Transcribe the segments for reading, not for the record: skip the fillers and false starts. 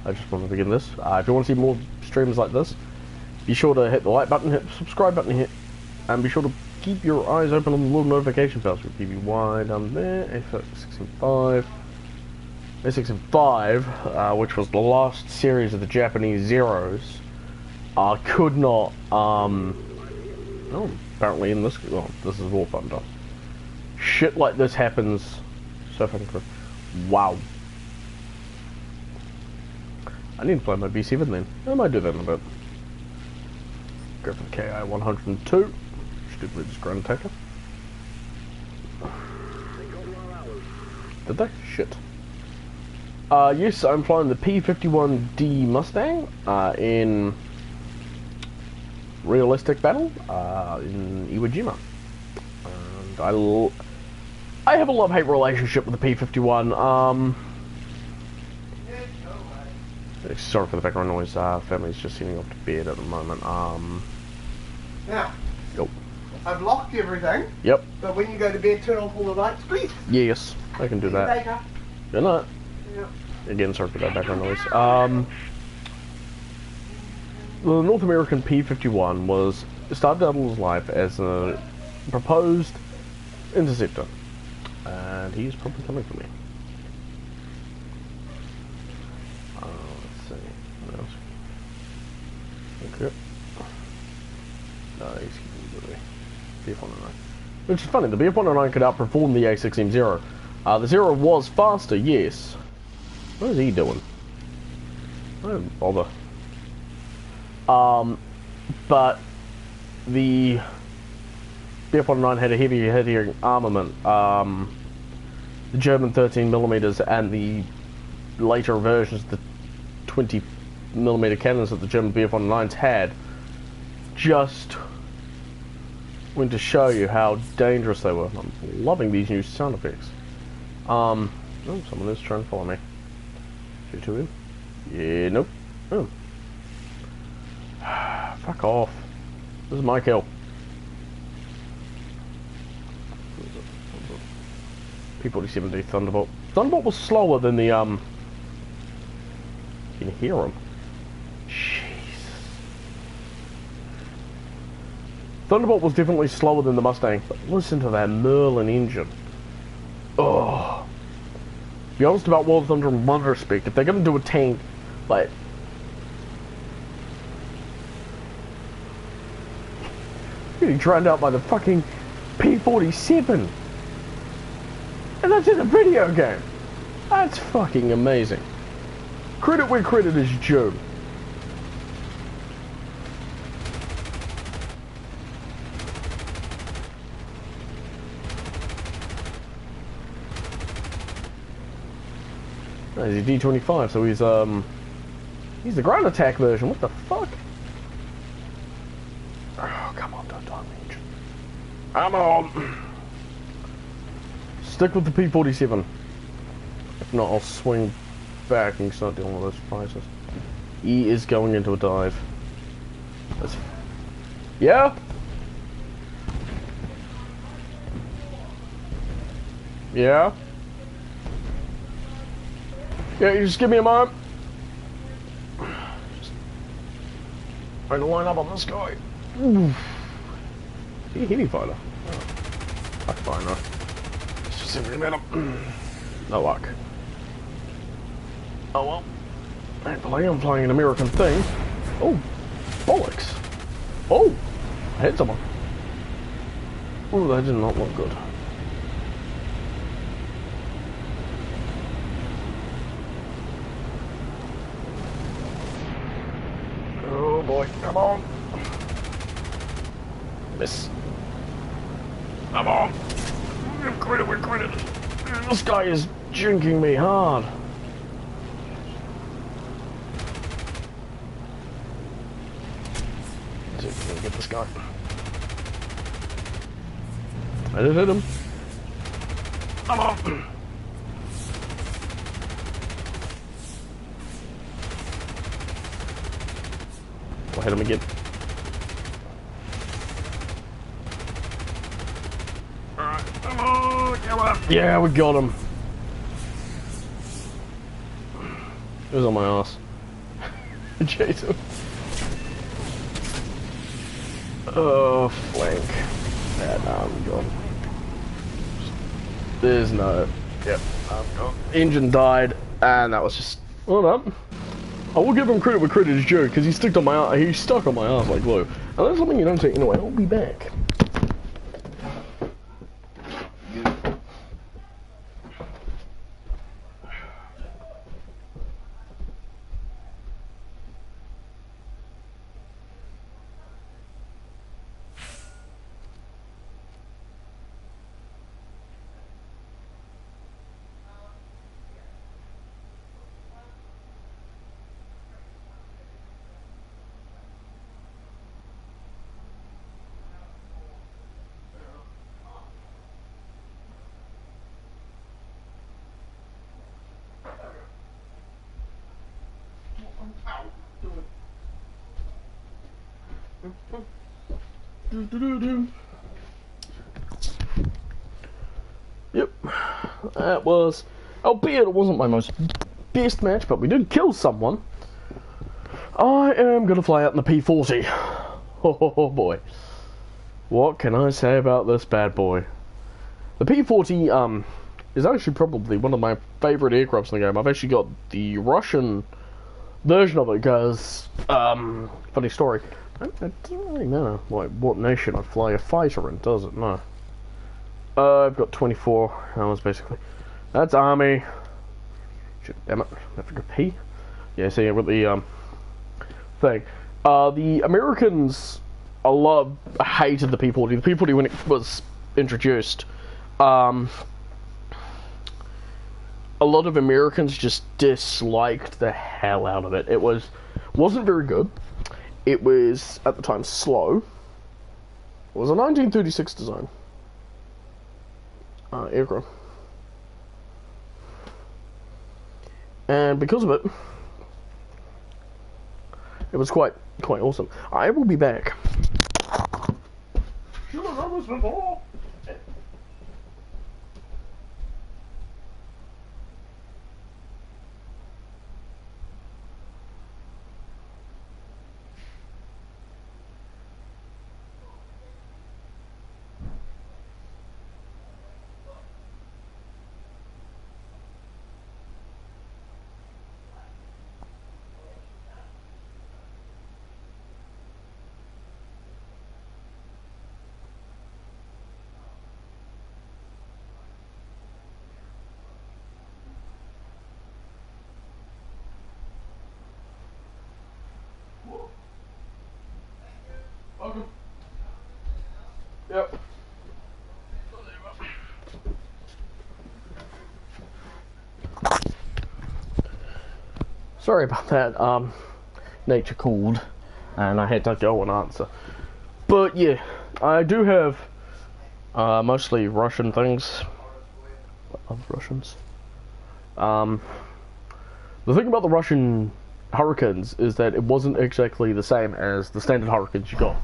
I just want to begin this. If you want to see more streams like this, be sure to hit the like button, hit the subscribe button, and be sure to keep your eyes open on the little notification bells. We'll give you wide down there, A605, which was the last series of the Japanese Zeros, could not, oh, apparently in this, well, this is Warthunder. Shit like this happens so fucking quick. Wow. I need to play my B7 then. I might do that in a bit. Go for the KI 102. Stupid ground attacker. Did they? Shit. Yes, I'm flying the P-51D Mustang in realistic battle in Iwo Jima. And I have a love-hate relationship with the P-51. Sorry for the background noise. Family's just sitting off to bed at the moment. Now. Yep. I've locked everything. Yep. But when you go to bed, turn off all the lights, please. Yes, I can do that. Good night. Yep. Again, sorry for that background noise. The North American P-51 started out his life as a proposed interceptor, and he's probably coming for me. Let's see. What else? Okay. No, he's keeping the BF-109. Which is funny, the BF-109 could outperform the A6M0. The Zero was faster, yes. What is he doing? I don't bother. But the BF-109 had a heavier hitting armament. The German 13mm and the later versions, the 20mm cannons that the German BF-109s had, just went to show you how dangerous they were. I'm loving these new sound effects. Oh, someone is trying to follow me. Shoot to him. Yeah, nope. Oh. Fuck off. This is my kill. P-47D Thunderbolt. Thunderbolt was slower than the, You can hear him. Jesus. Thunderbolt was definitely slower than the Mustang, but listen to that Merlin engine. Oh. Be honest about War Thunder in one respect. If they're gonna do a tank, like, getting drowned out by the fucking P-47, and that's in a video game. That's fucking amazing. Credit where credit is due. No, he's a D-25, so he's the ground attack version. What the fuck? Oh, come on, don't die me. Come on. Stick with the P-47. If not, I'll swing back and start dealing with those prices. He is going into a dive. Yeah? Yeah? Yeah, you just give me a moment. Just trying to line up on this guy. Oof. Is he a heavy fighter? Oh. Fuck fine, no. Let's just see if we can hit him. No luck. Oh well. Thankfully, I'm flying an American thing. Oh, bollocks. Oh, I hit someone. Oh, that did not look good. Oh boy, come on. Miss. Come on. Credit where credit. This guy is jinking me hard. Let's see if we can get this guy. I did hit him. Come on. I'll hit him again. Alright, come on, come on. Yeah, we got him. It was on my ass. Jason. Oh, flank. Yeah, no, I'm gone. There's no... Yep, I'm gone. Engine died, and that was just... Well done. I will give him credit where credit is due, because he stuck on my ass like glue. And that's something you don't say anyway. I'll be back. Yep, that was, albeit it wasn't my most best match, but we did kill someone. I am gonna fly out in the P-40. Oh boy. What can I say about this bad boy? The P-40 is actually probably one of my favourite aircrafts in the game. I've actually got the Russian version of it because, funny story, it doesn't really matter what nation I fly a fighter in, does it? No. I've got 24 hours basically. That's Army. Shit, damn it. I forgot P. Yeah, see, with the thing. The Americans, hated the P-40. The P-40 when it was introduced, a lot of Americans just disliked the hell out of it. It wasn't very good. It was, at the time, slow. It was a 1936 design aircraft. And because of it, it was quite awesome. I will be back. Should have done this before. Welcome. Yep. Sorry about that. Nature called, and I had to go and answer. But yeah, I do have mostly Russian things. I love Russians. The thing about the Russian Hurricanes is that it wasn't exactly the same as the standard Hurricanes you got.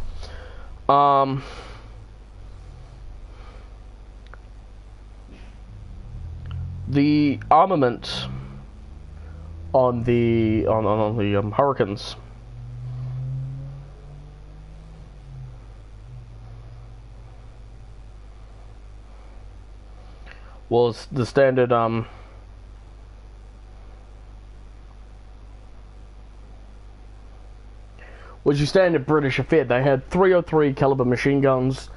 The armament on the Hurricanes was the standard was your standard British affair. They had 303 caliber machine guns,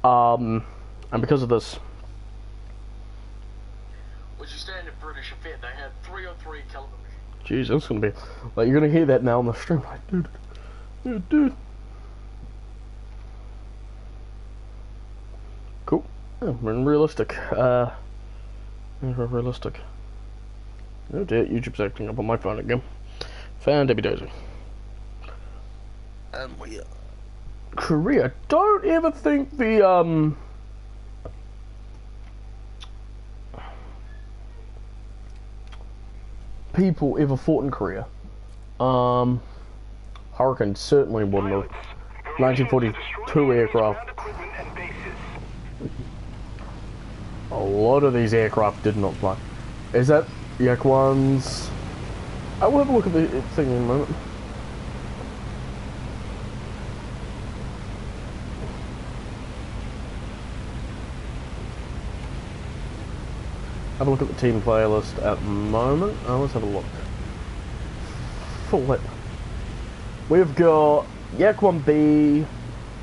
and because of this, was your standard British affair. They had 303 caliber machine. Jeez, that's gonna be like you're gonna hear that now on the stream, like dude. Cool. Yeah, realistic. Realistic. Oh dear, YouTube's acting up on my phone again. Found Debbie Dozy. And we Korea. Don't ever think the people ever fought in Korea. Hurricane certainly wouldn't have. 1942 aircraft. A lot of these aircraft did not fly. Is that Yak 1s? I will have a look at the thing in a moment. Have a look at the team playlist at the moment. Let's have a look. Full it. We've got Yak 1B,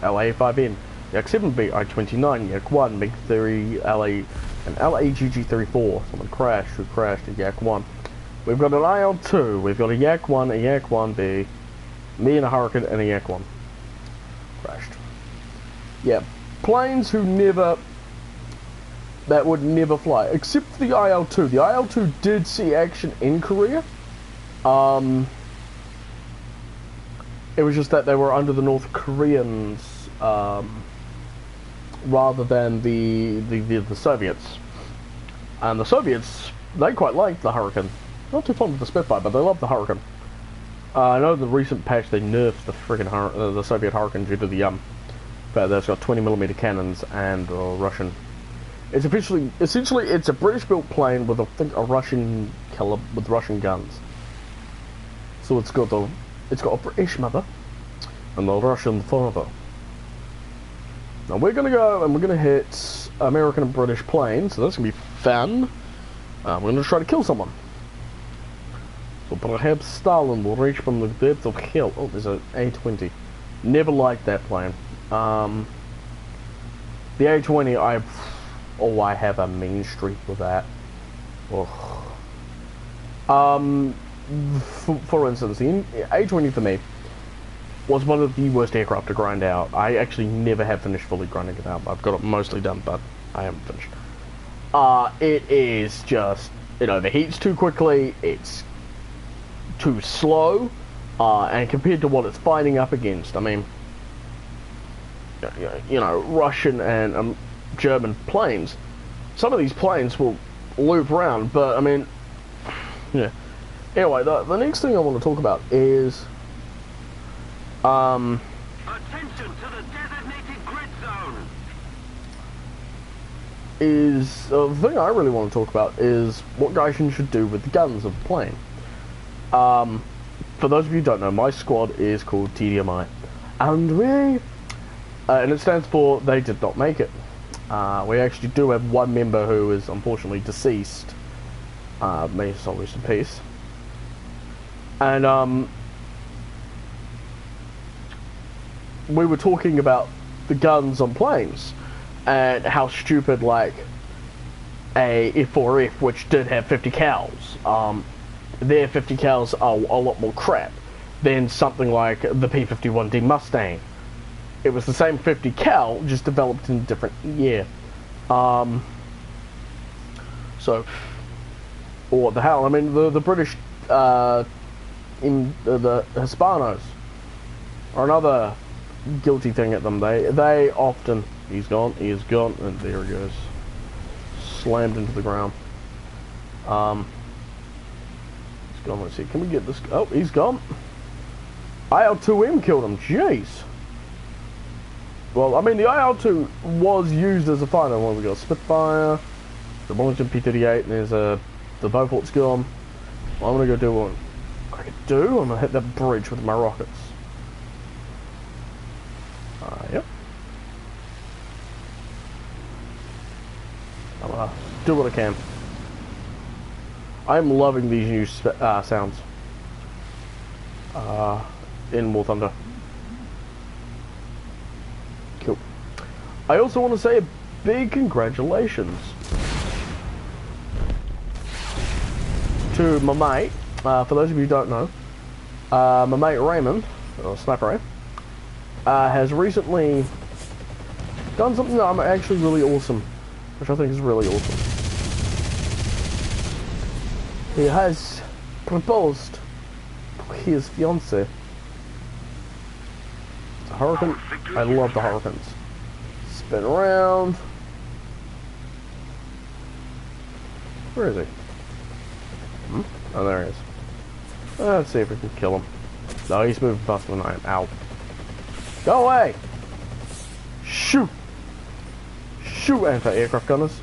LA5N, Yak 7B, I-29, Yak 1, MiG-3, LA, and LAGG-34. Someone crashed, who crashed at Yak 1. We've got an IL-2, we've got a Yak 1, a Yak 1B, me and a Hurricane, and a Yak 1. Crashed. Yeah, planes who never... that would never fly, except for the IL-2. The IL-2 did see action in Korea. It was just that they were under the North Koreans, rather than the Soviets. And the Soviets, they quite liked the Hurricane. Not too fond of the Spitfire, but they loved the Hurricane. I know the recent patch they nerfed the friggin' the Soviet Hurricane due to the fact that it's got 20mm cannons and Russian. It's essentially it's a British-built plane with I think a Russian caliber with Russian guns. So it's got a British mother and a Russian father. Now we're gonna go and we're gonna hit American and British planes, so that's gonna be fun. We're gonna try to kill someone. So perhaps Stalin will reach from the depths of hell. Oh, there's an A-20. Never liked that plane. The A-20, I have a mean streak with that. Oh. For instance, the A-20 for me was one of the worst aircraft to grind out. I actually never have finished fully grinding it out. I've got it mostly done, but I haven't finished. It is just, it overheats too quickly, it's too slow, and compared to what it's fighting up against, I mean, Russian and German planes, some of these planes will loop around, but I mean, yeah. Anyway, the next thing I want to talk about is, attention to the designated grid zone. The thing I really want to talk about is what Gaijin should do with the guns of the plane. For those of you who don't know, my squad is called TDMI, and and it stands for They Did Not Make It. We actually do have one member who is unfortunately deceased. May his soul rest in peace. And we were talking about the guns on planes and how stupid, like, a F4F, which did have 50 cals, their 50 cals are a lot more crap than something like the P-51D Mustang. It was the same 50 cal, just developed in a different year. So, what the hell? I mean, the British, in the Hispanos are another guilty thing at them. They often, he's gone, and there he goes, slammed into the ground. He's gone. Let's see, can we get this? Oh, he's gone. IL-2M killed him. Jeez. Well, I mean, the IL-2 was used as a fighter. Well, we got Spitfire, the Wellington P-38, and there's the Beaufort's gone. Well, I'm gonna go do what I could do. I'm gonna hit that bridge with my rockets. Yep. I'm gonna do what I can. I'm loving these new sounds in Warthunder. Cool. I also want to say a big congratulations to my mate. For those of you who don't know, my mate Raymond, or Sniper Ray, has recently done something that I'm actually really awesome, which I think is really awesome. He has proposed to his fiancée. It's a Hurricane. I love the Hurricanes. Spin around. Where is he? Oh, there he is. Let's see if we can kill him. No, he's moving faster than I am. Ow. Go away! Shoot! Shoot, anti-aircraft gunners.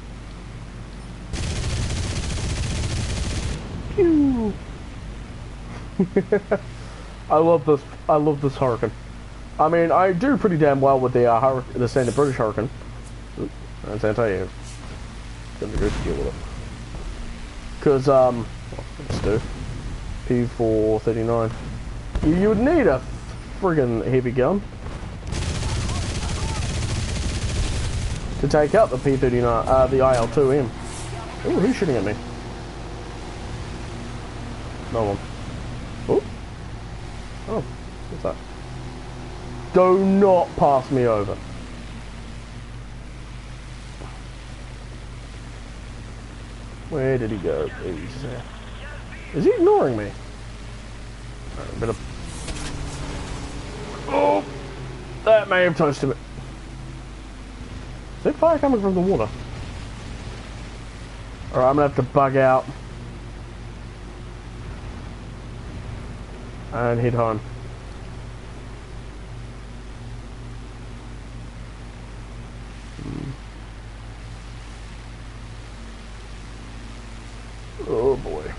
Pew! I love this Hurricane. I mean, I do pretty damn well with the standard British Hurricane. Ooh, that's anti-air. Gonna go deal with it. Because, let's do P439. You would need a friggin' heavy gun to take out the P39, the IL-2M. Ooh, who's shooting at me? No one. Oh. Oh, what's that? Do not pass me over. Where did he go? He's there. Is he ignoring me? A bit of... Oh! That may have toasted me. Is there fire coming from the water? Alright, I'm gonna have to bug out. And head home. Oh boy.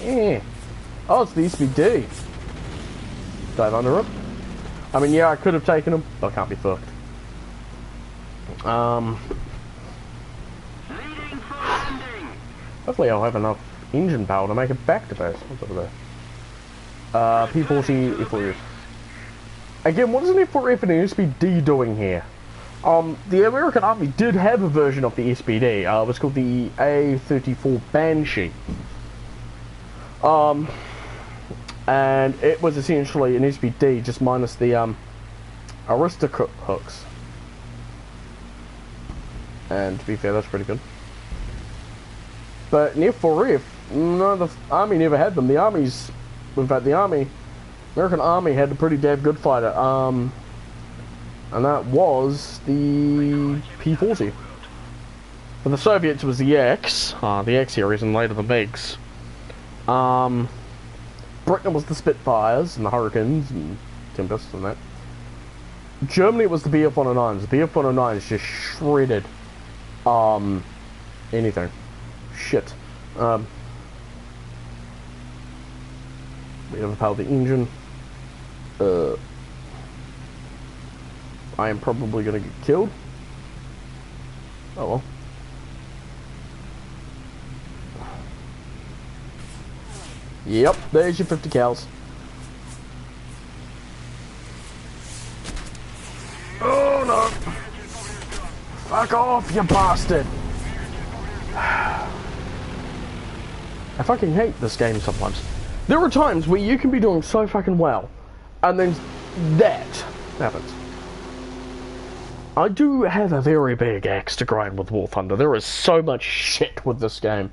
Yeah. Oh, it's the SBD. Dive under it. I mean, yeah, I could have taken him, but I can't be fucked. Hopefully I'll have enough engine power to make it back to base. What's over there? P40, E4F. Again, what is an E4F and an SBD doing here? The American Army did have a version of the SBD. It was called the A34 Banshee. And it was essentially an SBD, just minus the Aristocrat hooks. And to be fair, that's pretty good. But an F4F, no, the Army never had them. The Army's, in fact, the American Army had a pretty damn good fighter. And that was the P40. For the Soviets, it was the X, the X series, and later the MiGs. Britain was the Spitfires and the Hurricanes and Tempests and that. Germany was the Bf-109s. The Bf-109s just shredded anything. Shit. We overpowered the engine. I am probably gonna get killed. Oh well. Yep, there's your 50 cals. Oh no! Fuck off, you bastard! I fucking hate this game sometimes. There are times where you can be doing so fucking well, and then that happens. I do have a very big axe to grind with War Thunder. There is so much shit with this game.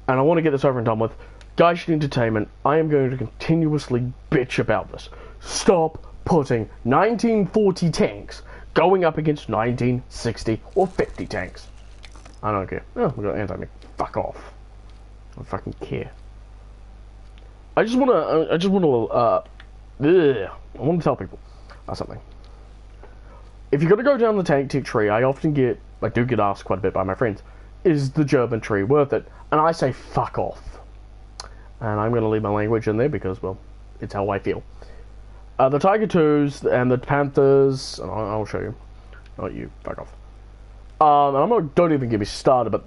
And I want to get this over and done with. Gaijin Entertainment, I am going to continuously bitch about this. Stop putting 1940 tanks going up against 1960 or 50 tanks. I don't care. Oh, we got anti-mech. Fuck off. I don't fucking care. I want to tell people something. If you're gonna go down the tank tech tree, I do get asked quite a bit by my friends, is the German tree worth it? And I say fuck off. And I'm gonna leave my language in there because, well, it's how I feel. The Tiger 2s and the Panthers, and I'll show you. Not you, fuck off. And don't even get me started, but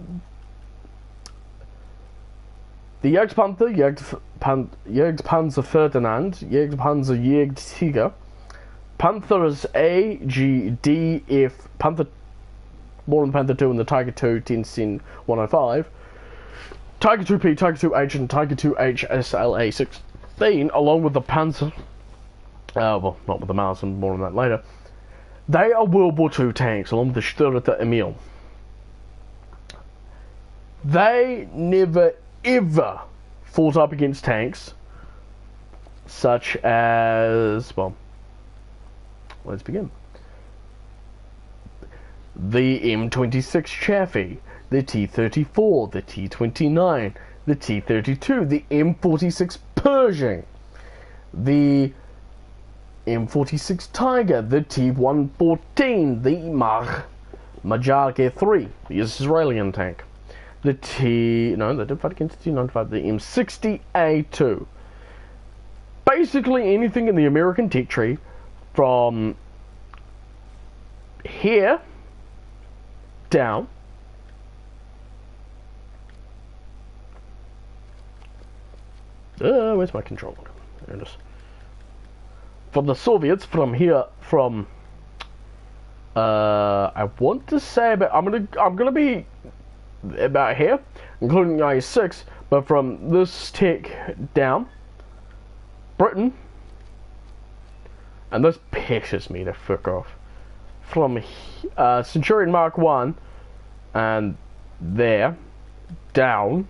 the Jagdpanther, Jagdpanzer Ferdinand, Jagdpanzer Jagdtiger, Panthers A, G, D, F, Panther, more than Panther 2 and the Tiger 2, Tenzin 105, Tiger 2P, Tiger 2H, and Tiger 2H SLA 16, along with the Panzer, well, not with the Mars, and more on that later. They are World War II tanks, along with the Störter Emil. They never, ever fought up against tanks, such as, well, let's begin. The M26 Chaffee, the T-34, the T-29, the T-32, the M46 Pershing, the M46 Tiger, the T-114, the Majarke 3, the Israeli tank, the they did fight against the T-95, the M60A2. Basically anything in the American tech tree from here down Where's my controller? There it is. From the Soviets, from here, from I want to say, but I'm gonna be about here, including IS-6, but from this tech down, Britain, and this pisses me to fuck off. From Centurion Mark 1 and there down.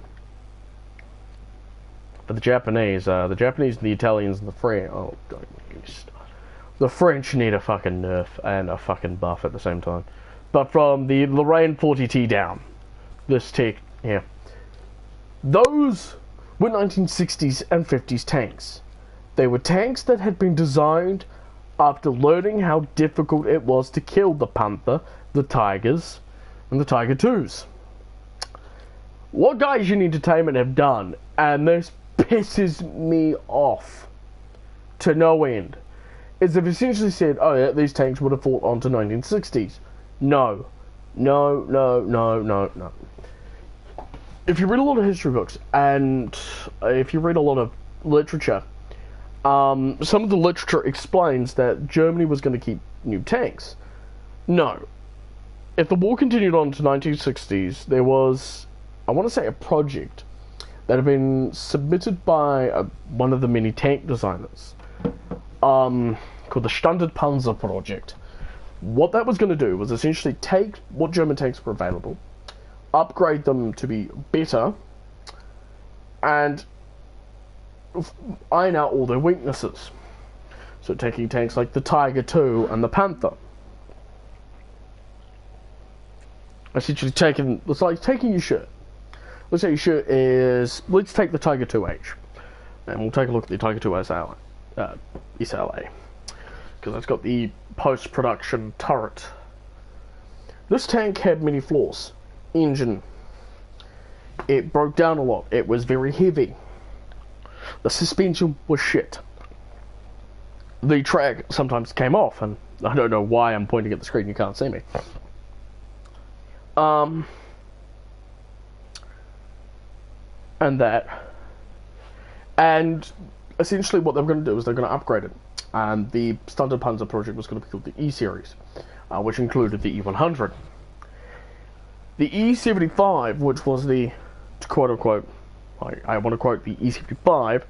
But the Japanese and the Italians and the French, oh god, the French need a fucking nerf and a fucking buff at the same time. But from the Lorraine 40T down, this tech here, those were 1960s and 50s tanks. They were tanks that had been designed after learning how difficult it was to kill the Panther, the Tigers, and the Tiger IIs. What Gaijin Entertainment have done, and this pisses me off to no end, is they've essentially said, oh yeah, these tanks would have fought on to 1960s. No. No, no, no, no, no. If you read a lot of history books, and if you read a lot of literature, some of the literature explains that Germany was going to keep new tanks. No. If the war continued on to 1960s, there was, I want to say, a project that had been submitted by one of the many tank designers, called the Standardpanzer Project. What that was going to do was essentially take what German tanks were available, upgrade them to be better, and iron out all their weaknesses. So taking tanks like the Tiger II and the Panther. Essentially it's like taking your shirt. Let's say your shirt is, let's take the Tiger II H. And we'll take a look at the Tiger II SLA. Because that's got the post-production turret. This tank had many flaws. Engine. It broke down a lot. It was very heavy. The suspension was shit. The track sometimes came off, and I don't know why I'm pointing at the screen, you can't see me. And that. And essentially what they're going to do is they're going to upgrade it. And the Standardpanzer project was going to be called the E-Series, which included the E-100. The E-75, which was the, quote-unquote, I want to quote the E-75,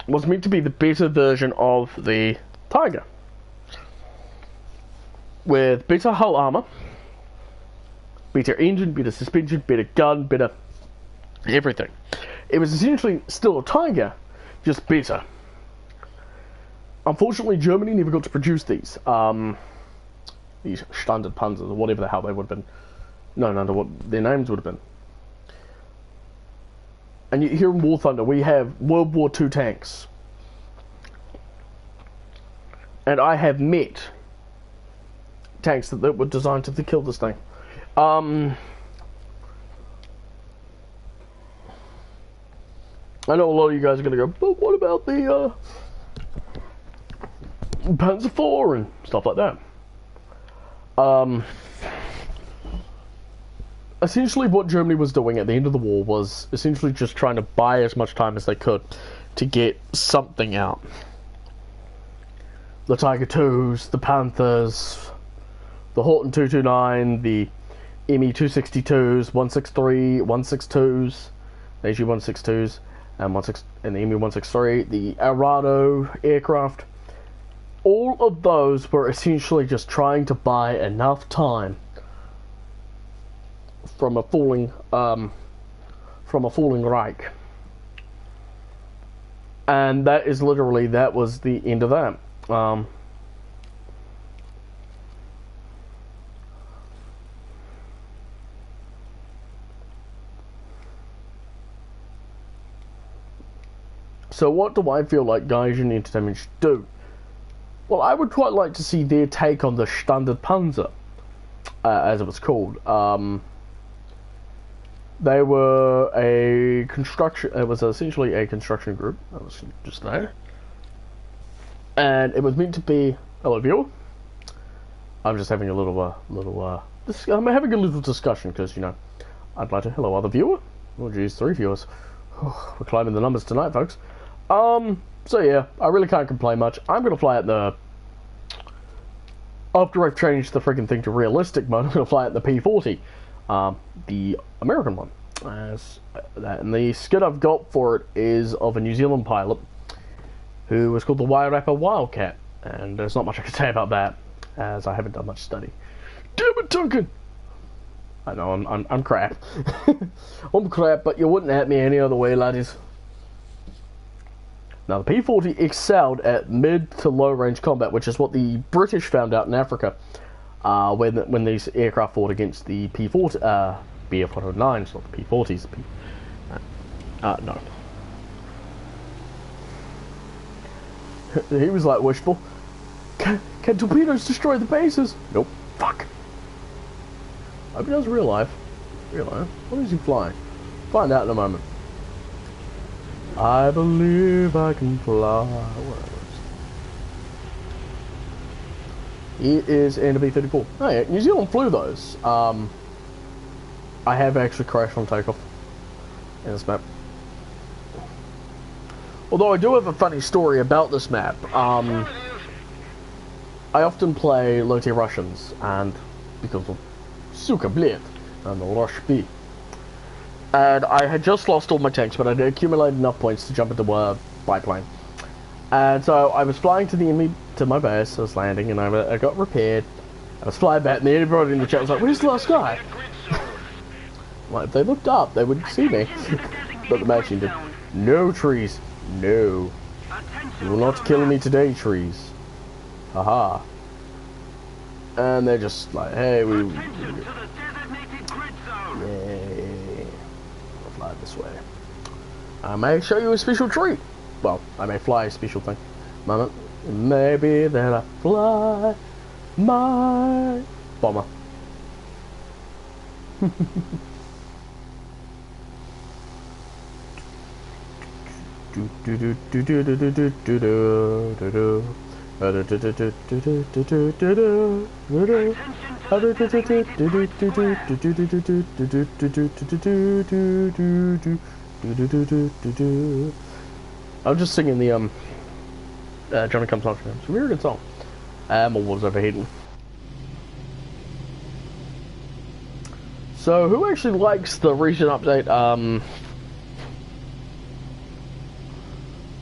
was meant to be the better version of the Tiger. With better hull armor, better engine, better suspension, better gun, better everything. It was essentially still a Tiger, just better. Unfortunately, Germany never got to produce these. These Standardpanzers, or whatever the hell they would have been known under, what their names would have been. And here in Warthunder, we have World War II tanks. And I have met tanks that were designed to kill this thing. I know a lot of you guys are going to go, but what about the Panzer IV and stuff like that? Essentially what Germany was doing at the end of the war was essentially just trying to buy as much time as they could to get something out. The Tiger IIs, the Panthers, the Horton 229, the ME 262s, 163, 162s, the AG 162s, and the ME 163, the Arado aircraft. All of those were essentially just trying to buy enough time from a falling Reich, and that was the end of that. So what do I feel like Gaijin Entertainment should do? Well, I would quite like to see their take on the Standardpanzer, as it was called. They were a construction. It was essentially a construction group. That was just there, and it was meant to be. Hello, viewer. I'm just having a I'm having a little discussion because I'd like to. Hello, other viewer. Oh, geez, 3 viewers. we're climbing the numbers tonight, folks. So yeah, I really can't complain much. I'm gonna fly at the... After I've changed the freaking thing to realistic mode, I'm gonna fly at the P40. The American one. As that, and the skid I've got for it is of a New Zealand pilot who was called the Wild Rapper Wildcat, and there's not much I can say about that, as I haven't done much study. Damn it, Duncan! I know, I'm crap. I'm crap, but you wouldn't at me any other way, laddies. Now, the P-40 excelled at mid to low range combat, which is what the British found out in Africa, when these aircraft fought against the P-40, BF-109s, not the P-40s. No. He was like wishful. Can torpedoes destroy the bases? Nope. Fuck. I hope he does real life. What is he flying? Find out in a moment. I believe I can fly. It is in a B-34. Oh yeah, New Zealand flew those. I have actually crashed on takeoff in this map. Although I do have a funny story about this map. I often play low-tier Russians, and because of Suka Bled and the Rush B. And I had just lost all my tanks, but I had accumulated enough points to jump into a biplane. And so I was flying to my base, I was landing, and I got repaired. I was flying back, and everybody in the chat was like, "Where's the last guy?" Well, if they looked up, they would see me. But the machine did. No trees. No. You will not kill me today, trees. Haha. And they're just like, hey, we... Yay. I'll fly this way. I may show you a special treat. Well, I may fly a special thing. Moment. Maybe that I fly my bomber. I'm just singing the Johnny Comes After Him. It's a really good song. My water's overheating. So who actually likes the recent update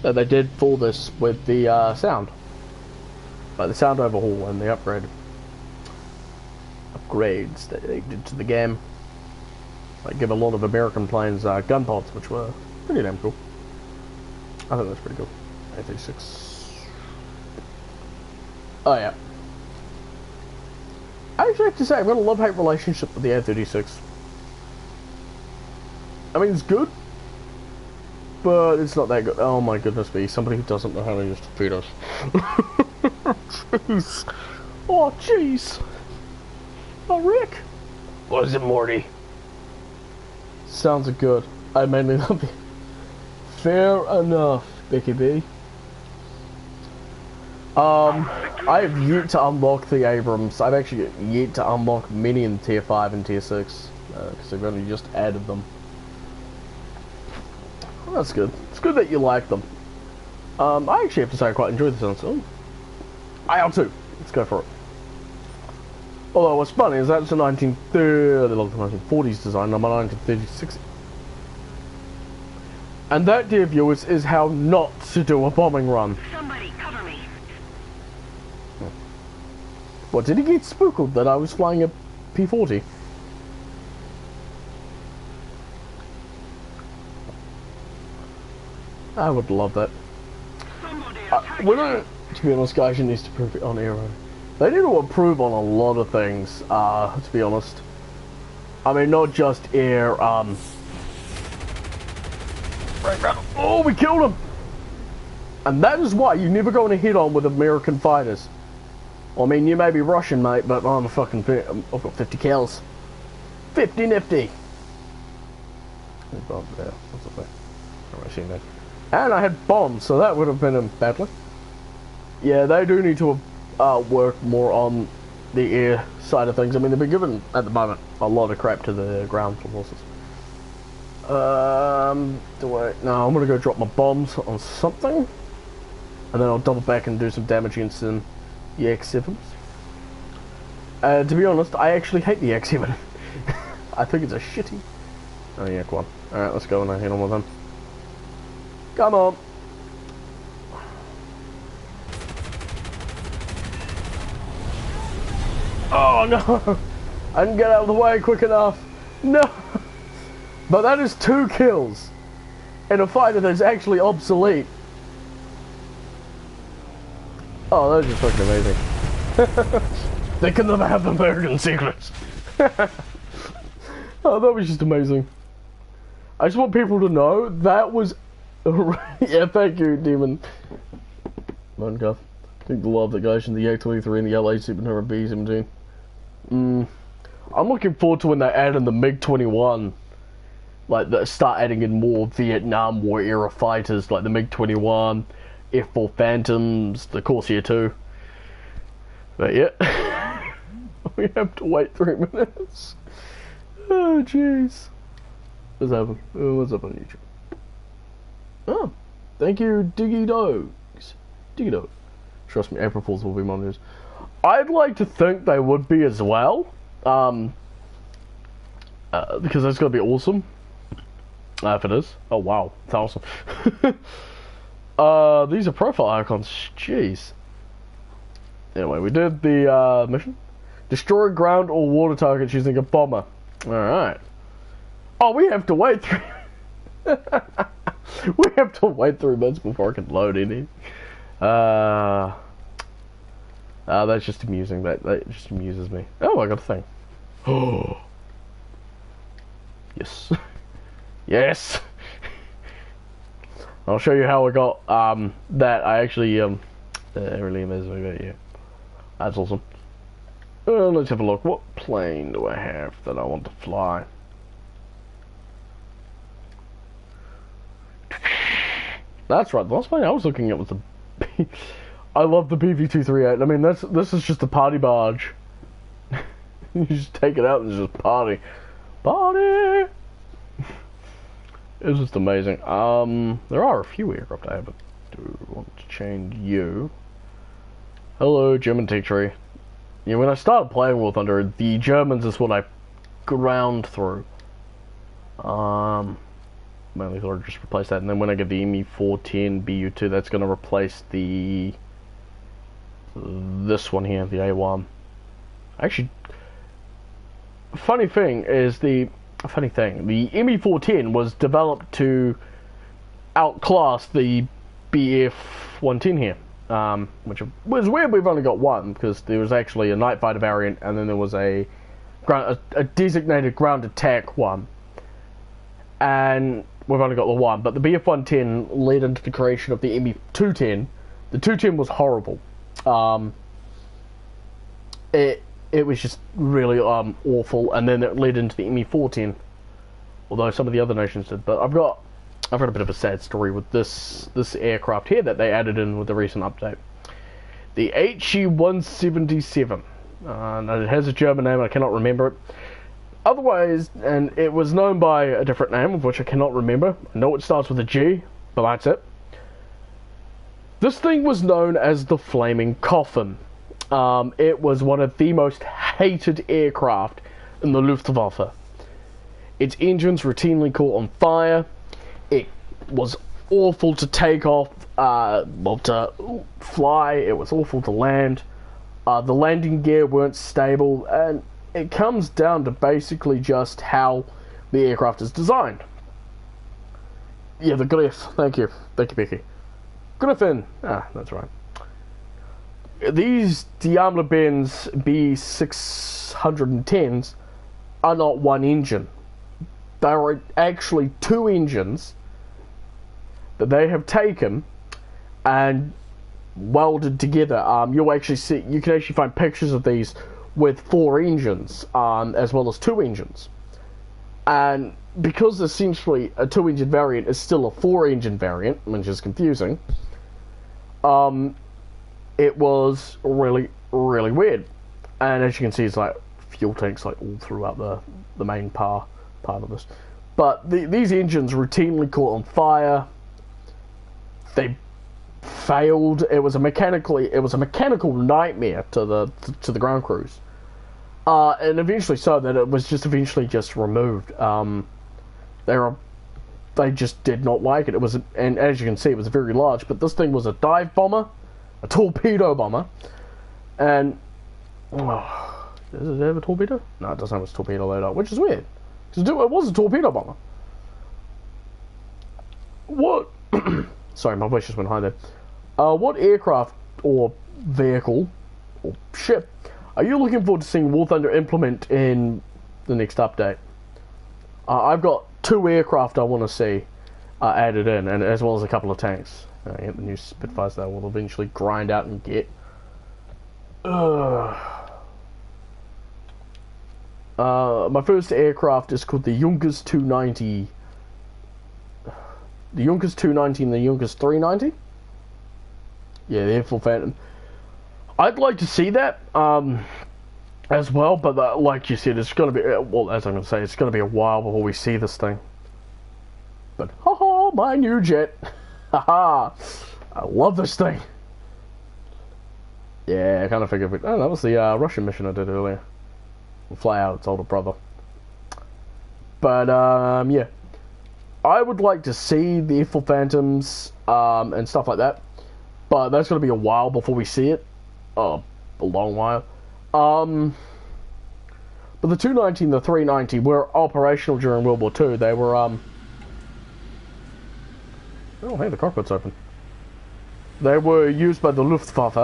that they did for this with the sound? Like the sound overhaul and the upgrades that they did to the game. Like give a lot of American planes gun pods, which were pretty damn cool. I think that's pretty cool. A36. Oh yeah. I actually have to say, I've got a love-hate relationship with the A36. I mean, it's good, but it's not that good. Oh my goodness me, somebody who doesn't know how to use torpedoes. Jeez. Oh, jeez. Oh, Rick. What is it, Morty? Sounds good. I mainly love it. Fair enough, Becky B. I have yet to unlock the Abrams. I've actually yet to unlock many in Tier 5 and Tier 6, because they've only just added them. Well, that's good. It's good that you like them. I actually have to say I quite enjoy the sound. So, IL-2. Let's go for it. Although what's funny is that's a 1940s design, I'm a 1936. And that, dear viewers, is how not to do a bombing run. Somebody cover me. What, did he get spooked that I was flying a P-40? I would love that. To be honest, guys, you need to prove it on Aero. They need to improve on a lot of things, to be honest. I mean, not just air, Oh, we killed him! And that is why you never go in a head-on with American fighters. I mean, you may be Russian, mate, but I'm a fucking... I've got 50 kills. 50 nifty! What's up there? I've seen that. And I had bombs, so that would have been a badly. Yeah, they do need to work more on the air side of things. I mean, they've been given, at the moment, a lot of crap to the ground forces. No, I'm gonna go drop my bombs on something, and then I'll double back and do some damage against some EX7s. To be honest, I actually hate the EX7. I think it's a shitty. Oh yeah, go on. Alright, let's go and hit on with them. Come on. Oh no! I didn't get out of the way quick enough. No! But that is 2 kills in a fighter that's actually obsolete. Oh, that was just fucking amazing. They can never have the American secrets. Oh, that was just amazing. I just want people to know that was... Yeah, thank you, Demon. Minecraft. I think the love that goes in the Yak-23 and the LA Supernova B-17. I'm looking forward to when they add in the MiG-21. Like, start adding in more Vietnam War era fighters, like the MiG-21, F-4 Phantoms, the Corsair 2. But yeah, we have to wait 3 minutes. Oh, jeez. What's happening? What's up on YouTube? Oh, thank you, Diggy Dogs. Diggy Dog. Trust me, April Fools will be my news. I'd like to think they would be as well. Because that's going to be awesome. If it is. Oh wow, it's awesome. These are profile icons, jeez. Anyway, we did the mission. Destroy ground or water targets using a bomber. Alright. Oh, we have to wait 3... we have to wait 3 minutes before I can load any. That's just amusing. That just amuses me. Oh, I got a thing. Oh. Yes. Yes! I'll show you how I got, that. I actually, it really amazes me, but yeah. That's awesome. Let's have a look. What plane do I have that I want to fly? That's right, the last plane I was looking at was the... I love the BV-238. I mean, this is just a party barge. You just take it out and just party. Party! It's just amazing. There are a few aircraft I haven't. Do want to change you. Hello, German Tech Tree. Yeah, when I started playing War Thunder, the Germans is what I ground through. Mainly thought I'd just replace that, and then when I get the ME410 BU2, that's going to replace this one here, the A1. Actually, funny thing, the ME410 was developed to outclass the BF110 here, which was weird. We've only got one because there was actually a night fighter variant, and then there was a designated ground attack one, and we've only got the one. But the BF110 led into the creation of the ME210. The 210 was horrible. It was just really awful, and then it led into the ME410, although some of the other nations did. But I've got a bit of a sad story with this aircraft here that they added in with the recent update. The HE-177. It has a German name, I cannot remember it. Otherwise, and it was known by a different name, of which I cannot remember. I know it starts with a G, but that's it. This thing was known as the Flaming Coffin. It was one of the most hated aircraft in the Luftwaffe. Its engines routinely caught on fire. It was awful to take off, to fly. It was awful to land. The landing gear weren't stable, and it comes down to basically just how the aircraft is designed. Yeah, the Griff. Thank you, Becky. Griffin. Ah, that's right. These Daimler-Benz B610s are not one engine. They are actually 2 engines that they have taken and welded together. You can actually find pictures of these with 4 engines, as well as 2 engines. And because essentially a 2-engine variant is still a 4-engine variant, which is confusing, it was really, really weird. And as you can see, it's like fuel tanks like all throughout the main part of this. But these engines routinely caught on fire. They failed. It was a mechanical nightmare to the ground crews. And eventually so that it was just eventually removed. They just did not like it. It was, and as you can see, it was very large. But this thing was a dive bomber, a torpedo bomber, and does it have a torpedo? No, it doesn't have a torpedo loader, which is weird. Because it was a torpedo bomber. What? Sorry, my voice just went high there. What aircraft or vehicle or ship are you looking forward to seeing Warthunder implement in the next update? I've got 2 aircraft I want to see added in, and as well as a couple of tanks. The new Spitfires that will eventually grind out and get. My first aircraft is called the Junkers 290. The Junkers 290 and the Junkers 390. Yeah, the Airful Phantom. I'd like to see that as well, but like you said, it's going to be, well, as I'm going to say, it's going to be a while before we see this thing. But, haha, my new jet. Haha, I love this thing. Yeah, I kind of figured, oh, that was the Russian mission I did earlier. We'll fly out its older brother. But, yeah. I would like to see the Airful Phantoms and stuff like that. But that's going to be a while before we see it. A long while. But the 290 and the 390 were operational during World War II. They were, oh, hey, the cockpit's open. They were used by the Luftwaffe.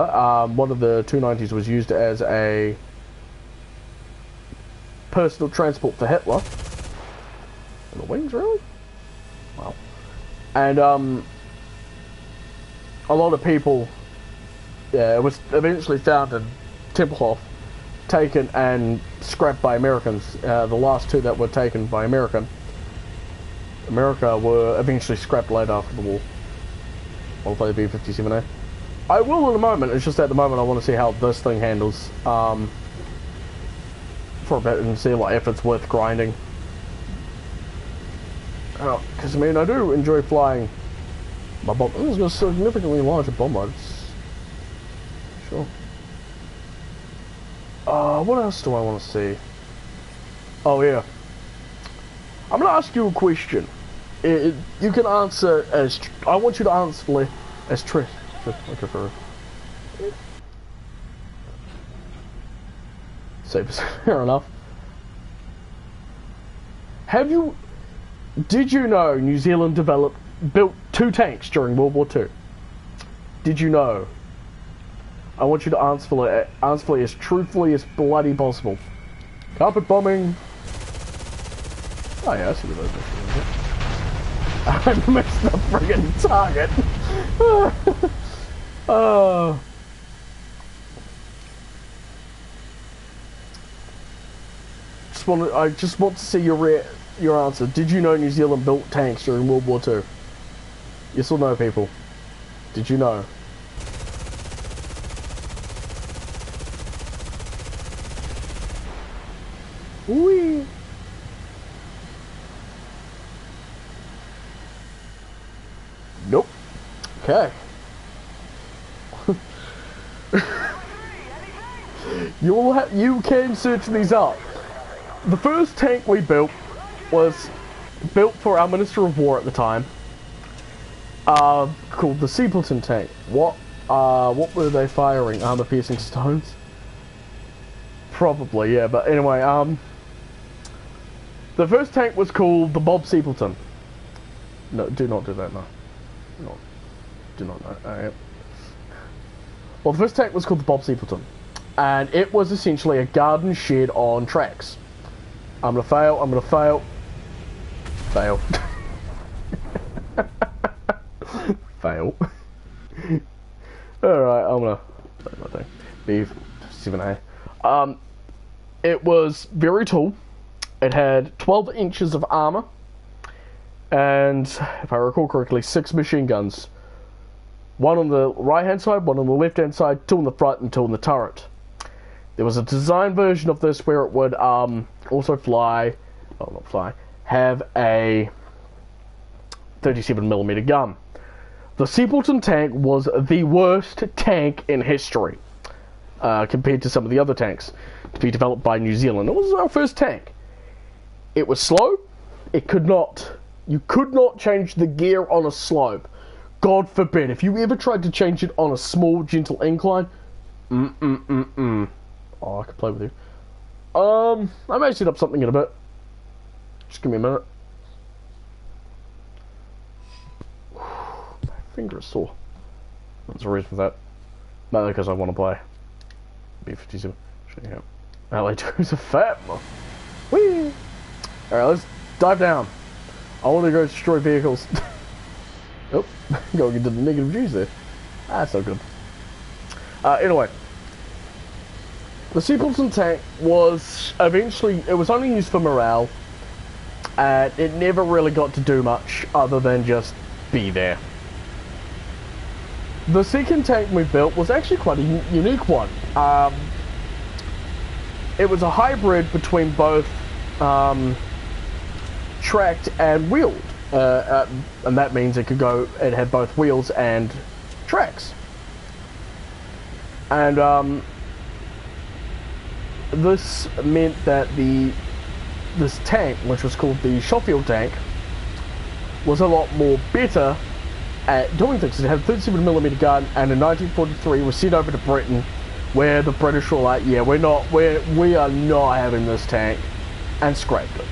One of the 290s was used as a personal transport for Hitler. And the wings, really? Wow. And, a lot of people, yeah, it was eventually found in Tempelhof, taken and scrapped by Americans. The last 2 that were taken by America were eventually scrapped later after the war. I'll play the B-57A. I will in a moment, it's just at the moment I want to see how this thing handles for a bit and see like, if it's worth grinding. Because I mean, I do enjoy flying my bomb. This is a significantly larger bomber. Sure. What else do I want to see? Oh yeah. I'm gonna ask you a question. You can answer as I want you to answer as Trish. Okay, for fair enough. Did you know New Zealand built 2 tanks during World War II? Did you know? I want you to answer as truthfully as bloody possible. Carpet bombing. Oh yeah, I see what those are. I missed the friggin' target. I just want to see your answer. Did you know New Zealand built tanks during World War II? Yes or no, people? Did you know? Whee! Nope. Okay. You can search these up. The first tank we built was built for our Minister of War at the time. Called the Seapleton tank. What were they firing? Armor-piercing stones? Probably, yeah, but anyway, the first tank was called the Bob Seapleton. No, do not do that, no. Do not, no. Well, the first tank was called the Bob Seapleton. And it was essentially a garden shed on tracks. I'm gonna fail. Fail. Fail. Alright, I'm gonna play my thing. B-7A. It was very tall. It had 12 inches of armor. And, if I recall correctly, 6 machine guns. 1 on the right hand side, 1 on the left hand side, 2 on the front and 2 on the turret. There was a design version of this where it would also have a 37mm gun. The Simpleton tank was the worst tank in history compared to some of the other tanks to be developed by New Zealand. It was our first tank. It was slow. You could not change the gear on a slope. God forbid, if you ever tried to change it on a small, gentle incline, Oh, I could play with you. I may set up something in a bit. Just give me a minute. My finger is sore. That's the reason for that. Mainly because I want to play B-57. Shutting up. LA2 is a fat one. Whee! Alright, let's dive down. I want to go destroy vehicles. Oh, going into the negative G's there. That's not good. Anyway. The Simpleton tank was eventually, it was only used for morale. And it never really got to do much other than just be there. The second tank we built was actually quite a unique one. It was a hybrid between both tracked and wheeled. And that means it had both wheels and tracks. And this meant that this tank, which was called the Sheffield tank, was a lot more better at doing things. It had a 37mm gun, and in 1943 was sent over to Britain, where the British were like, yeah, we are not having this tank, and scrapped it.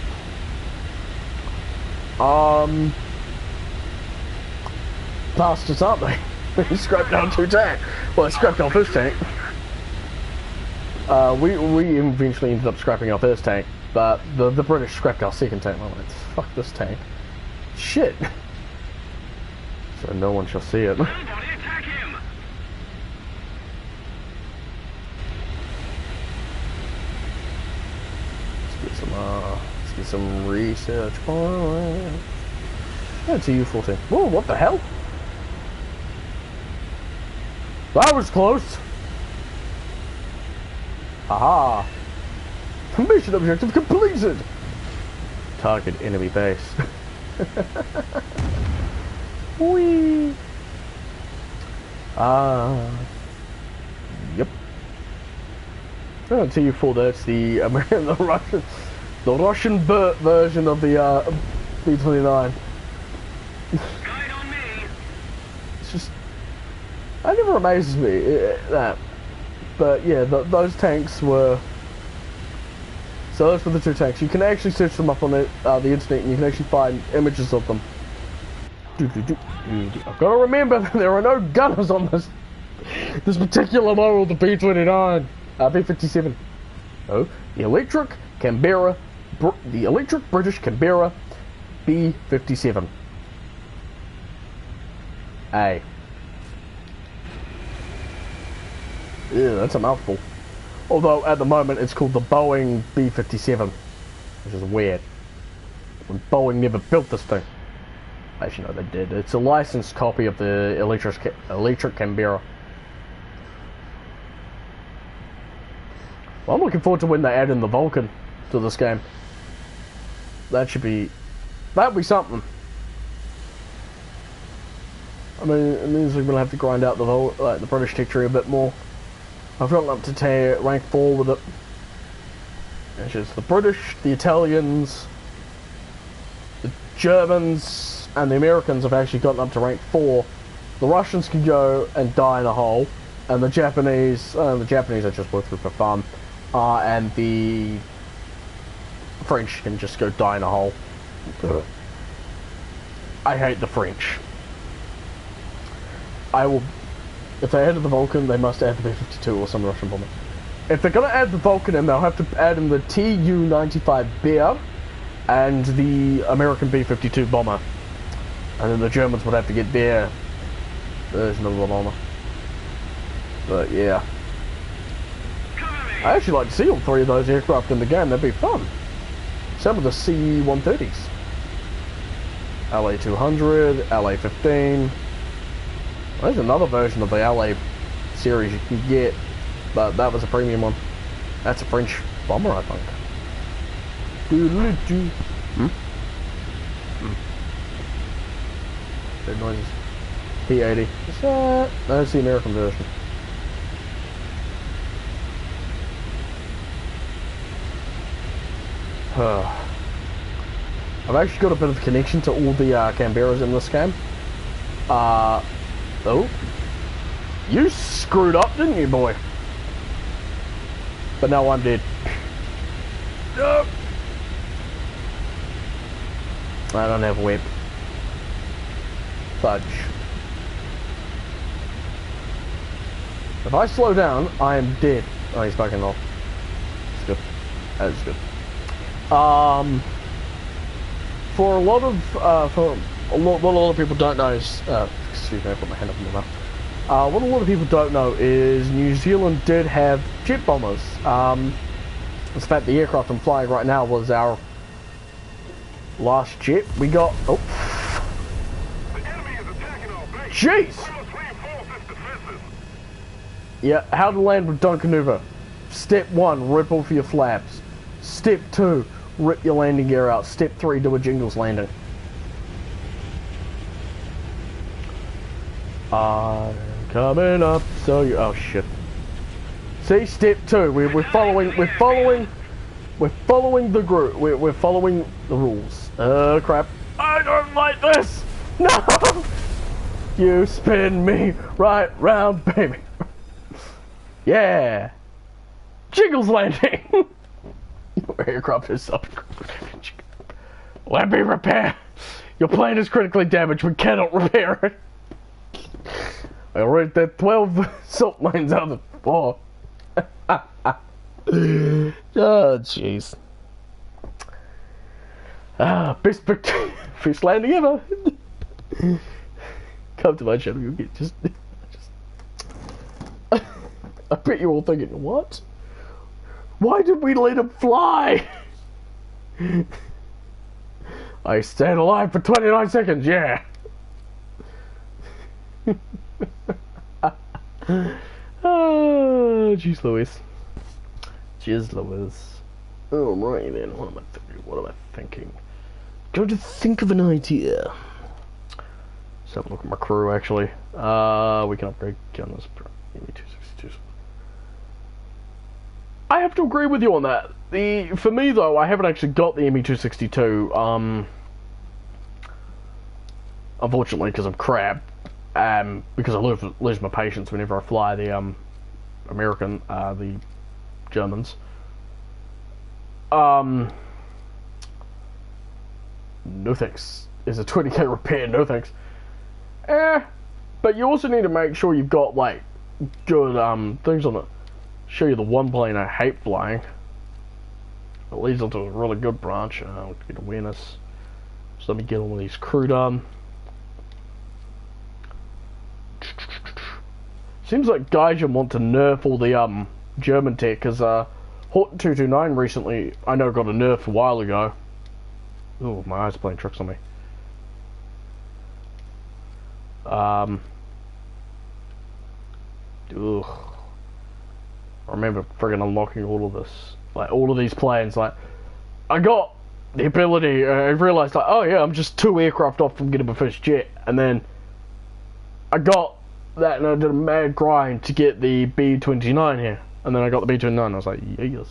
Bastards, aren't they? They scrapped our two tanks. Well, they scrapped our first tank. We eventually ended up scrapping our first tank, but the British scrapped our second tank. I'm like, fuck this tank. Shit. So no one shall see it. Somebody attack him! Let's get some research points. That's a U-14. Whoa, what the hell? That was close. Aha. Mission objective completed. Target enemy base. Whee. Yep. To you for that's the American, the Russian version of the B-29. Guide on me! It's just, that never amazes me that. But yeah, those tanks were. So those were the two tanks. You can actually search them up on the internet, and you can actually find images of them. I've got to remember that there are no gunners on this particular model, the B-29, B-57. Oh, the electric British Canberra B-57. A. Yeah, that's a mouthful. Although at the moment it's called the Boeing B-57, which is weird. When Boeing never built this thing. Actually, no, they did. It's a licensed copy of the electric Canberra. Well, I'm looking forward to when they add in the Vulcan to this game. That'd be something. I mean, it means we're gonna have to grind out the British tech tree a bit more. I've gotten up to rank 4 with it. It's just the British, the Italians, the Germans, and the Americans have actually gotten up to rank 4. The Russians can go and die in a hole, and the Japanese are just worth it for fun, and the French can just go die in a hole. I hate the French. If they added the Vulcan, they must add the B-52 or some Russian bomber. If they're gonna add the Vulcan in, they'll have to add in the Tu-95 Bear and the American B-52 bomber. And then the Germans would have to get their version of the bomber. But yeah. I actually like to see all 3 of those aircraft in the game, that'd be fun. Some of the C-130s. LA-200, LA-15. There's another version of the LA series you can get, but that was a premium one. That's a French bomber, I think. Dead noises. P80. That's the American version. I've actually got a bit of a connection to all the Canberras in this game. Oh. You screwed up, didn't you, boy? But now I'm dead. No! I don't have a whip. Fudge. If I slow down, I am dead. Oh, he's backing off. That's good. That is good. For a lot of what a lot of people don't know is excuse me, I put my hand up in my mouth. What a lot of people don't know is New Zealand did have jet bombers. In fact, the aircraft I'm flying right now was our last jet. We got jeez. Yeah, how to land with Duncannuva. Step 1, rip off your flaps. Step 2, rip your landing gear out. Step 3, do a jingles landing. I'm coming up, so you. Oh shit. See, step 2. We're following the group. We're following the rules. Crap. I don't like this. No. You spin me right round, baby. Yeah. Jingles landing. Your aircraft is up. Let me repair. Your plane is critically damaged. We cannot repair it. I ripped that 12 salt mines out of the floor. Oh, jeez. Best landing ever. Come to my channel, you'll get just. I bet you're all thinking, what? Why did we let him fly? I stayed alive for 29 seconds, yeah. Oh, jeez Louise. Jeez Louise. Alright then, what am I thinking? Going to think of an idea. Let's have a look at my crew actually. We can upgrade guns. ME262s. I have to agree with you on that. For me though, I haven't actually got the ME262. Unfortunately, because I'm crap. Because I lose my patience whenever I fly the the Germans. No thanks. Is a 20k repair? No thanks. But you also need to make sure you've got like good things on it. Show you the one plane I hate flying. It leads onto a really good branch. Get awareness. So let me get all these crew done. Seems like Gaijin want to nerf all the German tech, because Horton 229 recently, I know, got a nerf a while ago. Oh, my eyes are playing tricks on me. Ugh. I remember friggin' unlocking all of this, like all of these planes. Like, I got the ability. I realized, like, oh yeah, I'm just 2 aircraft off from getting my first jet, and then I got that, and I did a mad grind to get the B29 here, and then I got the B29. I was like, yes.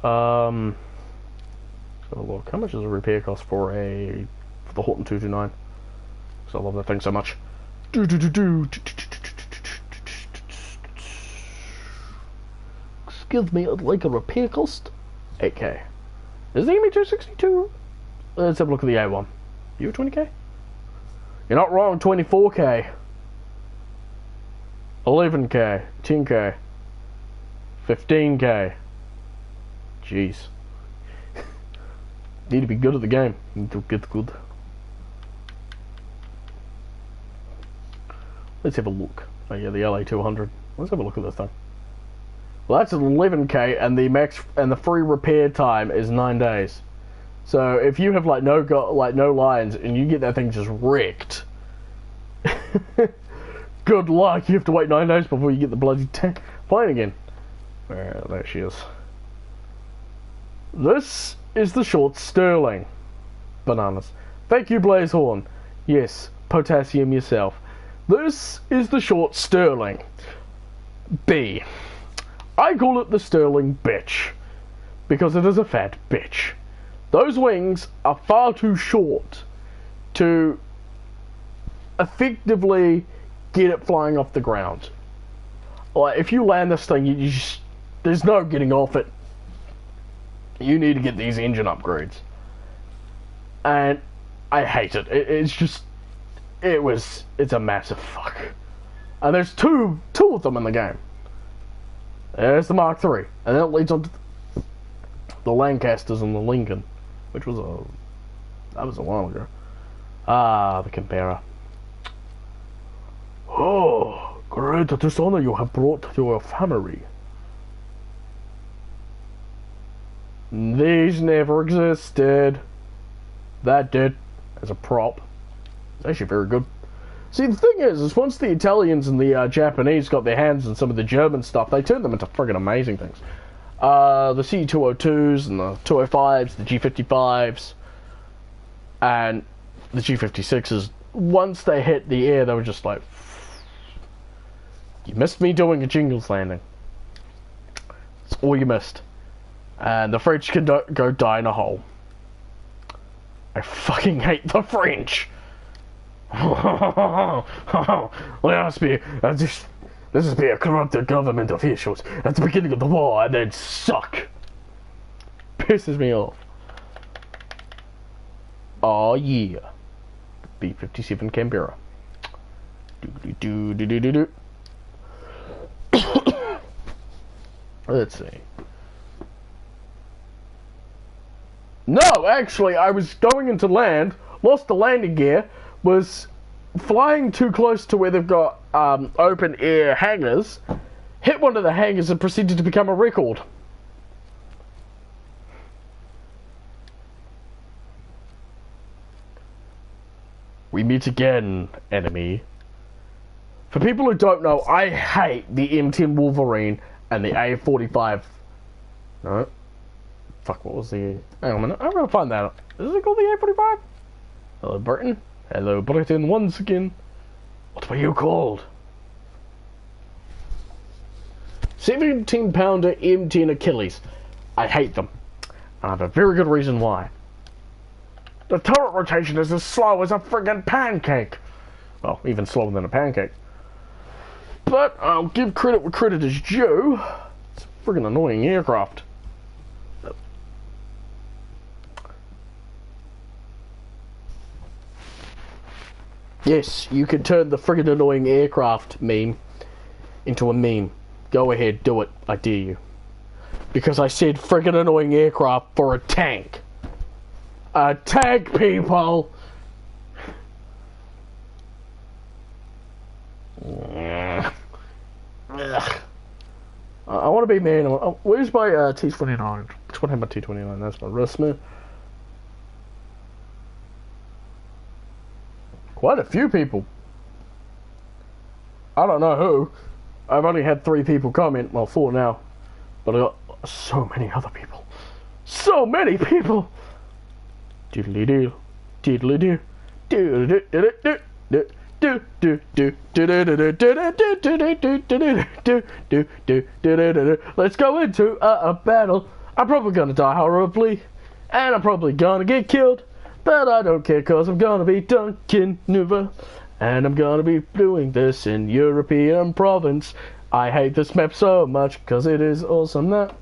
So look, how much does a repair cost for the Horton 229? Because I love that thing so much. Excuse me, I'd like a repair cost. 8k. Is the ME262? Let's have a look at the A1. You 20k? You're not wrong, 24k. 11k. 10k. 15k. Jeez. Need to be good at the game. Need to get good. Let's have a look. Oh yeah, the LA200. Let's have a look at this thing. Well, that's 11k, and the max and the free repair time is 9 days. So if you have like no lines and you get that thing just wrecked, good luck. You have to wait 9 days before you get the bloody plane again. There she is. This is the short Sterling. Bananas. Thank you, Blazehorn. Yes, potassium yourself. This is the short Sterling. B. I call it the Sterling bitch, because it is a fat bitch. Those wings are far too short to effectively get it flying off the ground. Like, if you land this thing, you just, there's no getting off it. You need to get these engine upgrades. And I hate it. It's a massive fuck. And there's two of them in the game. There's the Mark III, and then it leads on to the Lancasters and the Lincoln, which was that was a while ago. Ah, the Comparer. Oh, great dishonor you have brought to your family. These never existed. That did, as a prop. It's actually very good. See, the thing is once the Italians and the Japanese got their hands on some of the German stuff, they turned them into friggin' amazing things. The C-202s and the 205s, the G-55s, and the G-56s, once they hit the air, they were just like, you missed me doing a Jingles landing. That's all you missed. And the French can go die in a hole. I fucking hate the French. This is be a corrupted government officials at the beginning of the war and then suck. Pisses me off. Oh yeah. B-57 Canberra. Do. Let's see. No, actually, I was going into land, lost the landing gear, was flying too close to where they've got open air hangars, hit one of the hangars and proceeded to become a record. We meet again, enemy. For people who don't know, I hate the M10 Wolverine and the A45. No. Fuck, what was the... Hang on a minute, I'm gonna find that out. Is it called the A45? Hello, Britain. Hello, Britain, once again. What were you called? 17-pounder M10 Achilles. I hate them. And I have a very good reason why. The turret rotation is as slow as a friggin' pancake. Well, even slower than a pancake. But I'll give credit where credit is due. It's a friggin' annoying aircraft. Yes, you can turn the friggin' annoying aircraft meme into a meme. Go ahead, do it. I dare you. Because I said friggin' annoying aircraft for a tank. A tank, people! I want to be man. Where's my T-29? Which one had my T-29? That's my wrist, man. Quite a few people. I don't know who. I've only had 3 people comment. Well, 4 now. But I got so many other people. So many people! Doodly-doo. Doodly-doo. Doodly-doo. Let's go into a battle. I'm probably gonna die horribly. And I'm probably gonna get killed. But I don't care, cause I'm gonna be Duncannuva, and I'm gonna be doing this in European province. I hate this map so much, cause it is awesome. That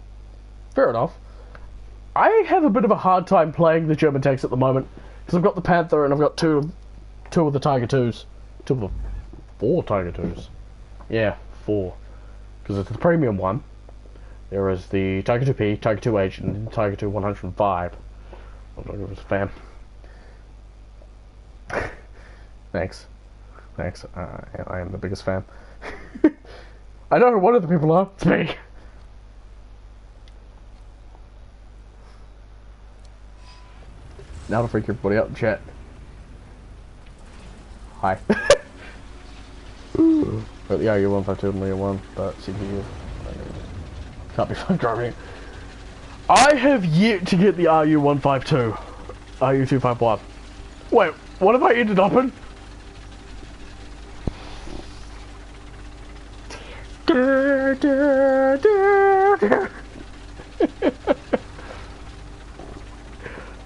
fair enough. I have a bit of a hard time playing the German tanks at the moment, because I've got the Panther and I've got two of the Tiger 2s. 2 of the 4 Tiger 2s. Yeah, 4. Because it's the premium one. There is the Tiger 2P, Tiger 2H, and the Tiger 2 105. I'm not a fan. Thanks. I am the biggest fan. I know who one of the people are. It's me. Now to freak everybody out in chat. Hi. But the RU-152 and Leo 1, but CPU. Can't be fun driving. I have yet to get the RU-152. RU-251. Wait, What have I ended up in?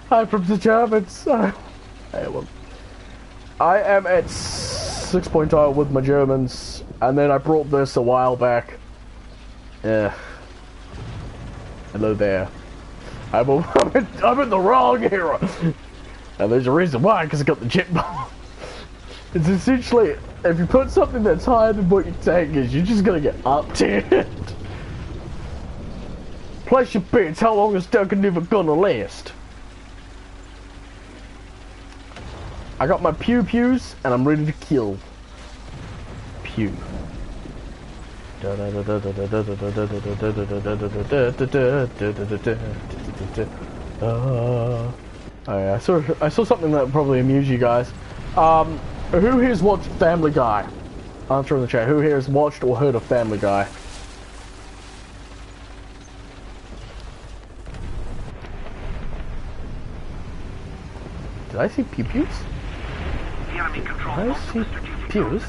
Hi from the Germans. Hey, well, I am at 6.0 with my Germans, and then I brought this a while back. Yeah. Hello there. I'm in the wrong era. And there's a reason why, because I got the jet bomb. It's essentially, if you put something that's higher than what your tank is, you're just gonna get up-tiered. Place your bets, how long is Duncannuva gonna last? I got my pew-pews, and I'm ready to kill. Pew. Oh yeah, I saw something that would probably amuse you guys. Who here's watched Family Guy? Answer in the chat. Who here has watched or heard of Family Guy? Did I see pew-pews? Did I see pews?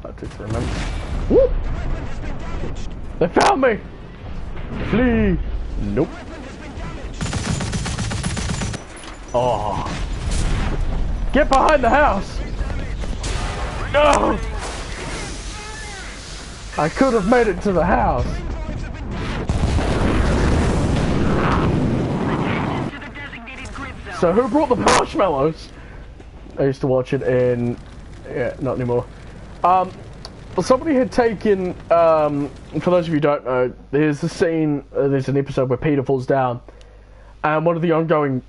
I just remember. Whoop! They found me! Flee! Nope. Oh. Get behind the house! No! I could have made it to the house. So who brought the marshmallows? I used to watch it in... yeah, not anymore. Somebody had taken, for those of you who don't know, there's a scene, there's an episode where Peter falls down, and one of the ongoing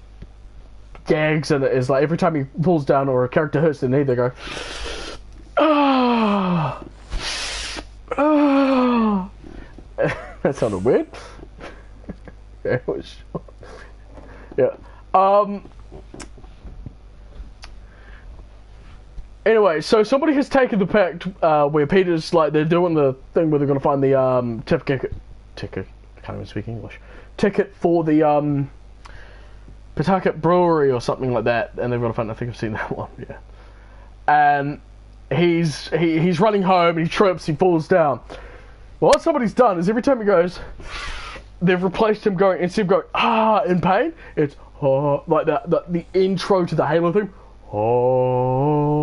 gags in it is like every time he falls down or a character hurts their knee, they go, ah, ah. That sounded weird. Yeah, it was, yeah. Anyway, so somebody has taken the pact where Peter's like, they're doing the thing where they're going to find the ticket, I can't even speak English, ticket for the Pawtucket Brewery or something like that, and they've got to find, I think I've seen that one, yeah. And he's running home, and he trips, he falls down. Well, what somebody's done is every time he goes, they've replaced him going, instead of going, ah, in pain, it's, oh, like the intro to the Halo thing. Oh,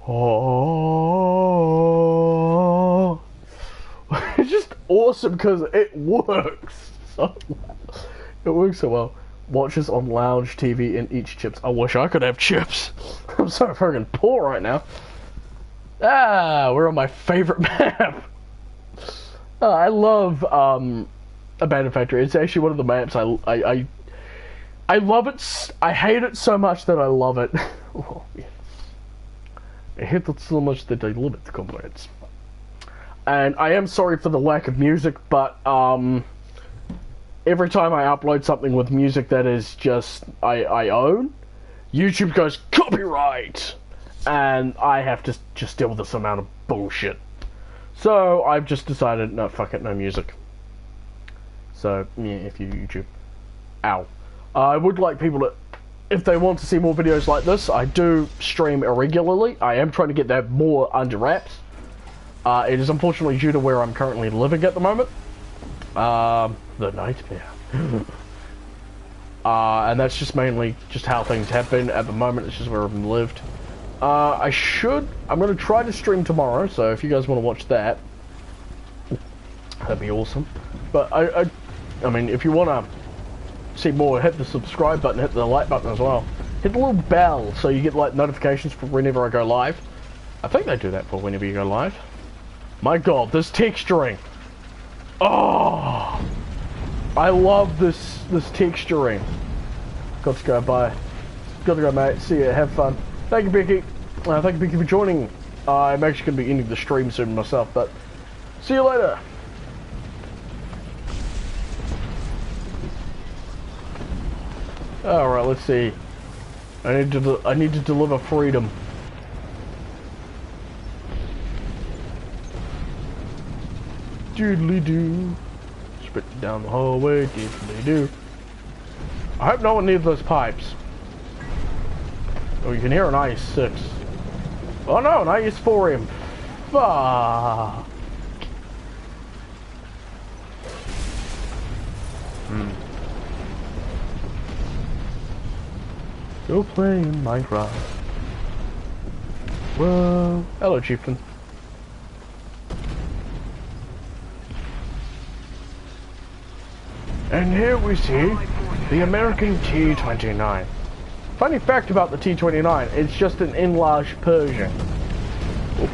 oh. It's just awesome because it works so well. It works so well. Watches on lounge TV and eats chips. I wish I could have chips. I'm so friggin' poor right now. Ah, we're on my favorite map. I love Abandoned Factory. It's actually one of the maps I love it. I hate it so much that I love it. Oh, yeah. I hate it so much that I love it, comrades. And I am sorry for the lack of music, but every time I upload something with music that is just I own, YouTube goes copyright, and I have to just deal with this amount of bullshit. So I've just decided, no, fuck it, no music. So yeah, if you YouTube, ow. I would like people to, if they want to see more videos like this, I do stream irregularly. I am trying to get that more under wraps. It is unfortunately due to where I'm currently living at the moment. The nightmare. And that's just mainly just how things have been at the moment. It's just where I've lived. I'm going to try to stream tomorrow, so if you guys want to watch that, that'd be awesome. But I mean, if you want to see more, hit the subscribe button, hit the like button as well. Hit the little bell so you get like notifications for whenever I go live. I think they do that for whenever you go live. My god, this texturing. Oh, I love this texturing. Got to go, bye. Got to go, mate. See ya, have fun. Thank you, Becky. Thank you, Becky, for joining. I'm actually going to be ending the stream soon myself, but see you later. Alright, let's see. I need to deliver freedom. Diddly do. Spit down the hallway, diddly do. I hope no one needs those pipes. Oh, you can hear an IS-6. Oh no, an IS-4M. Fuck. Go play in Minecraft. Whoa. Hello, Chieftain. And here we see the American T-29. Funny fact about the T-29, it's just an enlarged Persian. Oop.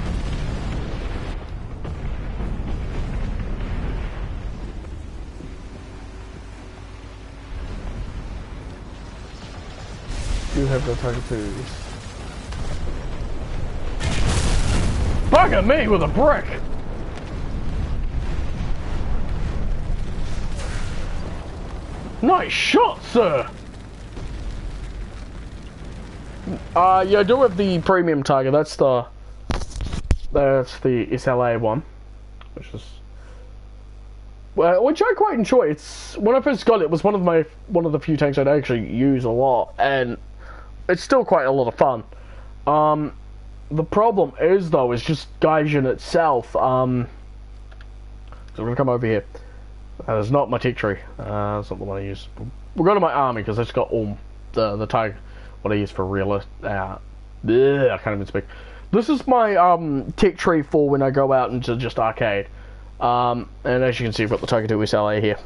Do have no target twos. Bugger me with a brick! Nice shot, sir! Yeah, I do have the premium tiger. That's the SLA one, which is which I quite enjoy. It's when I first got it, it was one of the few tanks I'd actually use a lot, and it's still quite a lot of fun. The problem is though, is just Gaijin itself. So we're gonna come over here. That's not my tech tree. That's not the one I use. We'll go to my army because it's got all the tiger. What I use for realist. I can't even speak. This is my tech tree for when I go out into just arcade. And as you can see, I've got the Tiger 2 SLA here.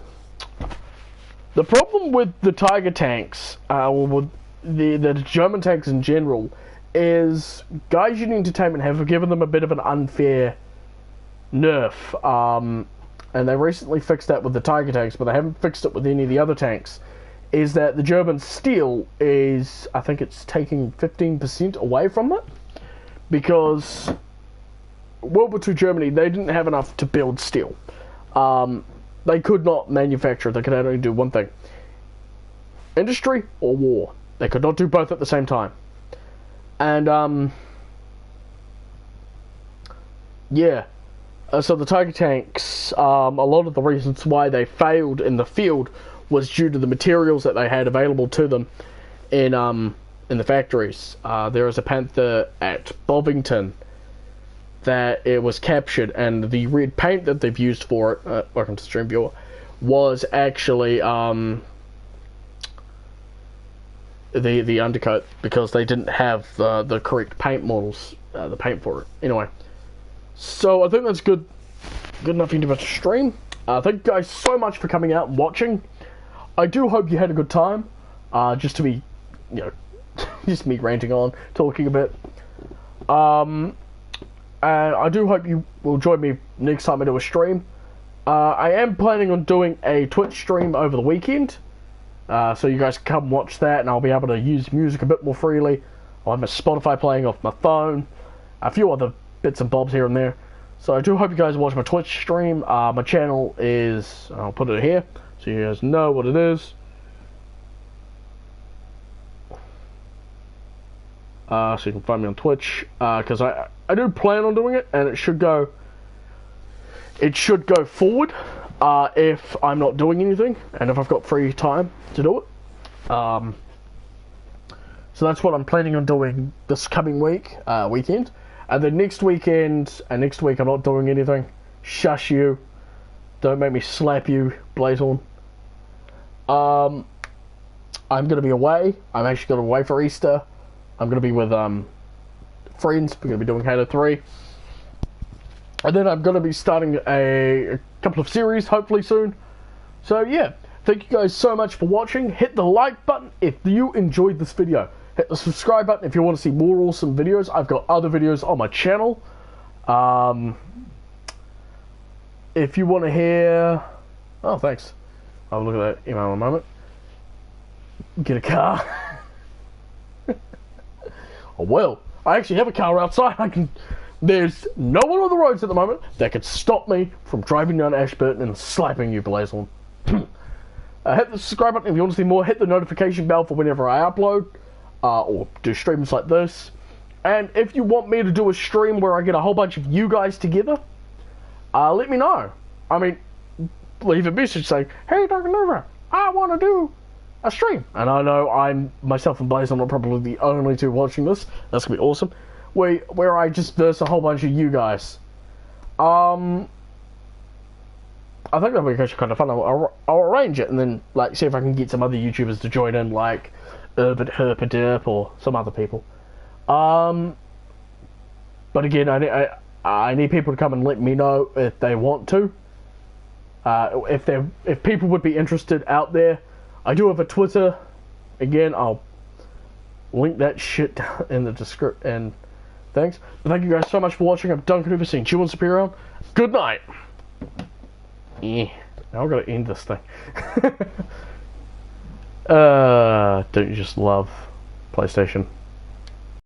The problem with the Tiger tanks, or with the German tanks in general, is Gaijin Entertainment have given them a bit of an unfair nerf. And they recently fixed that with the Tiger tanks, but they haven't fixed it with any of the other tanks. Is that the German steel is, I think it's taking 15% away from it, because World War II Germany, they didn't have enough to build steel. They could not manufacture it. They could only do one thing: industry or war. They could not do both at the same time. And yeah, so the Tiger tanks, a lot of the reasons why they failed in the field was due to the materials that they had available to them in the factories. There is a Panther at Bovington that it was captured, and the red paint that they've used for it, welcome to Stream Viewer, was actually the undercoat, because they didn't have the correct paint models, the paint for it. Anyway, so I think that's good enough into the stream. Thank you guys so much for coming out and watching. I do hope you had a good time. Just to be, just me ranting on, talking a bit. And I do hope you will join me next time I do a stream. I am planning on doing a Twitch stream over the weekend. So you guys can come watch that, and I'll be able to use music a bit more freely. I'll have my Spotify playing off my phone. A few other bits and bobs here and there. So I do hope you guys watch my Twitch stream. My channel is, I'll put it here, so you guys know what it is. So you can find me on Twitch, because I do plan on doing it, and it should go forward if I'm not doing anything, and if I've got free time to do it. So that's what I'm planning on doing this coming weekend. And then next weekend, and next week I'm not doing anything. Shush you. Don't make me slap you, Blazehorn. I'm going to be away. I'm actually going away for Easter. I'm going to be with friends. We're going to be doing Halo 3. And then I'm going to be starting a couple of series, hopefully soon. So yeah, thank you guys so much for watching. Hit the like button if you enjoyed this video. Hit the subscribe button if you want to see more awesome videos. I've got other videos on my channel. If you want to hear... Oh, thanks. I'll look at that email in a moment. Get a car. Oh, well, I actually have a car outside. There's no one on the roads at the moment that could stop me from driving down Ashburton and slapping you, Blazehorn. Hit the subscribe button if you want to see more. Hit the notification bell for whenever I upload. Or do streams like this. And if you want me to do a stream where I get a whole bunch of you guys together, let me know. I mean, leave a message saying, "Hey, Duncannuva, I want to do a stream." And I know I'm myself and Blazon are probably the only two watching this. That's gonna be awesome. Where I just verse a whole bunch of you guys. I think that'll be actually kind of fun. I'll arrange it and then like see if I can get some other YouTubers to join in, like Urban Herpaderp or some other people. But again, I need people to come and let me know if they want to. If people would be interested out there. I do have a Twitter. Again, I'll link that shit down in the description and things. But thank you guys so much for watching. I'm Duncannuva saying chew on Superior. Good night. Yeah. Now I've got to end this thing. Don't you just love PlayStation?